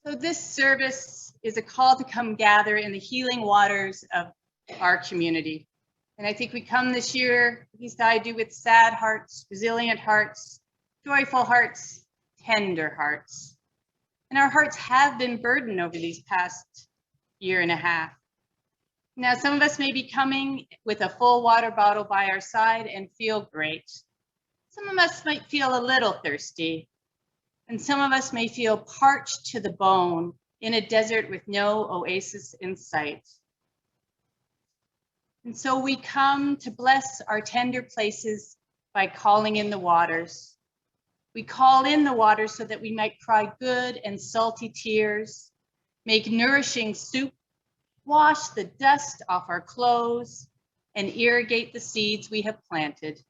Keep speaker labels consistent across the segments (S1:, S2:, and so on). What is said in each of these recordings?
S1: So this service is a call to come gather in the healing waters of our community. And I think we come this year, at least I do, with sad hearts, resilient hearts, joyful hearts, tender hearts. And our hearts have been burdened over these past year and a half. Now, some of us may be coming with a full water bottle by our side and feel great. Some of us might feel a little thirsty, and some of us may feel parched to the bone in a desert with no oasis in sight. And so we come to bless our tender places by calling in the waters. We call in the waters so that we might cry good and salty tears, make nourishing soup, wash the dust off our clothes, and irrigate the seeds we have planted,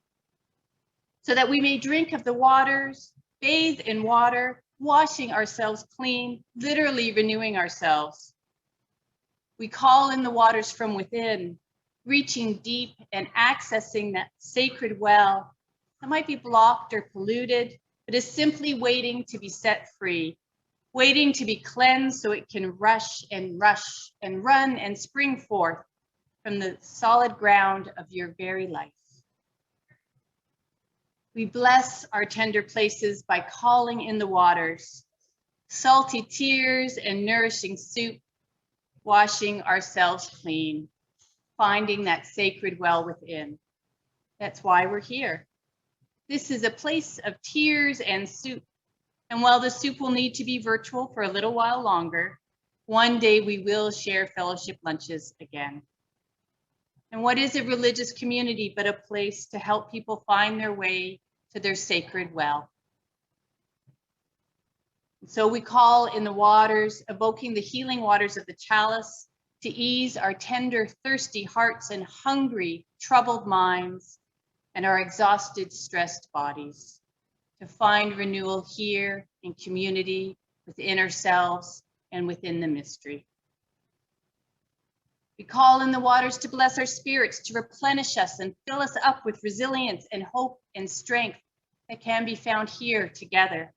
S1: so that we may drink of the waters, bathe in water, washing ourselves clean, literally renewing ourselves. We call in the waters from within, reaching deep and accessing that sacred well that might be blocked or polluted, but is simply waiting to be set free, waiting to be cleansed so it can rush and run and spring forth from the solid ground of your very life. We bless our tender places by calling in the waters, salty tears and nourishing soup, washing ourselves clean, finding that sacred well within. That's why we're here. This is a place of tears and soup. And while the soup will need to be virtual for a little while longer, one day we will share fellowship lunches again. And what is a religious community but a place to help people find their way to their sacred well? So we call in the waters, evoking the healing waters of the chalice to ease our tender, thirsty hearts and hungry, troubled minds and our exhausted, stressed bodies, to find renewal here in community, within ourselves, and within the mystery. We call in the waters to bless our spirits, to replenish us and fill us up with resilience and hope and strength that can be found here together.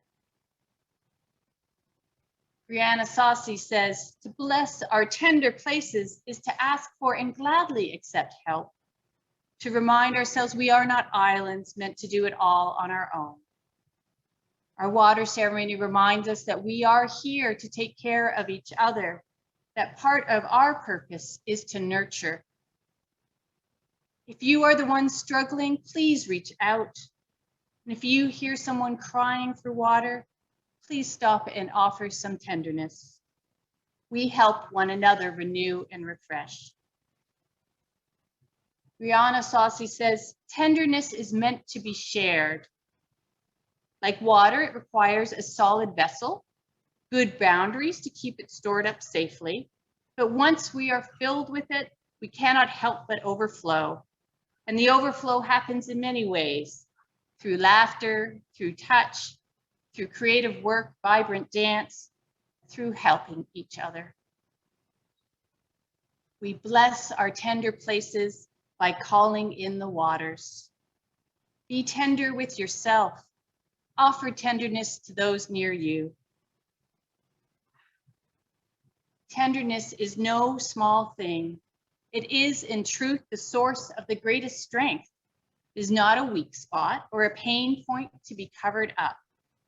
S1: Brianna Saucy says, to bless our tender places is to ask for and gladly accept help, to remind ourselves we are not islands meant to do it all on our own. Our water ceremony reminds us that we are here to take care of each other, that part of our purpose is to nurture. If you are the one struggling, please reach out. And if you hear someone crying for water, please stop and offer some tenderness. We help one another renew and refresh. Brianna Saucy says, tenderness is meant to be shared. Like water, it requires a solid vessel, good boundaries to keep it stored up safely. But once we are filled with it, we cannot help but overflow. And the overflow happens in many ways, through laughter, through touch, through creative work, vibrant dance, through helping each other. We bless our tender places by calling in the waters. Be tender with yourself. Offer tenderness to those near you. Tenderness is no small thing. It is, in truth, the source of the greatest strength. It is not a weak spot or a pain point to be covered up,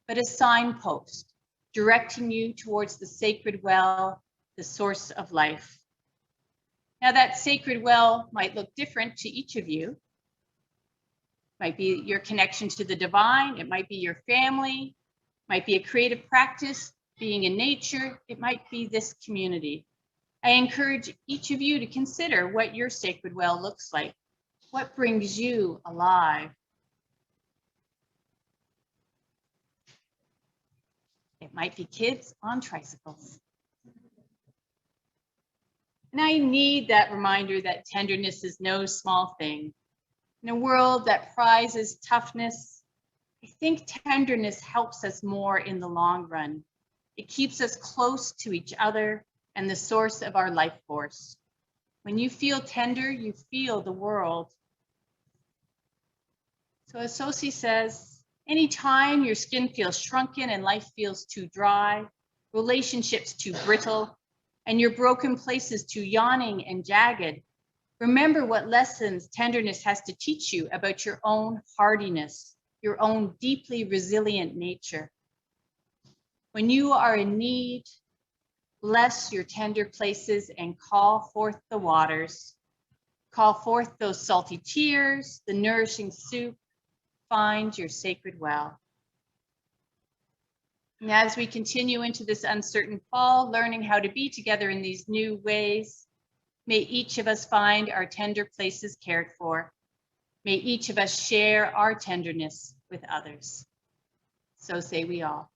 S1: but a signpost directing you towards the sacred well, the source of life. Now, that sacred well might look different to each of you. Might be your connection to the divine, it might be your family, might be a creative practice, being in nature, it might be this community. I encourage each of you to consider what your sacred well looks like. What brings you alive? It might be kids on tricycles. And I need that reminder that tenderness is no small thing. In a world that prizes toughness, I think tenderness helps us more in the long run. It keeps us close to each other and the source of our life force. When you feel tender, you feel the world. So as Sosi says, anytime your skin feels shrunken and life feels too dry, relationships too brittle, and your broken places too yawning and jagged, remember what lessons tenderness has to teach you about your own hardiness, your own deeply resilient nature. When you are in need, bless your tender places and call forth the waters. Call forth those salty tears, the nourishing soup. Find your sacred well. And as we continue into this uncertain fall, learning how to be together in these new ways, may each of us find our tender places cared for. May each of us share our tenderness with others. So say we all.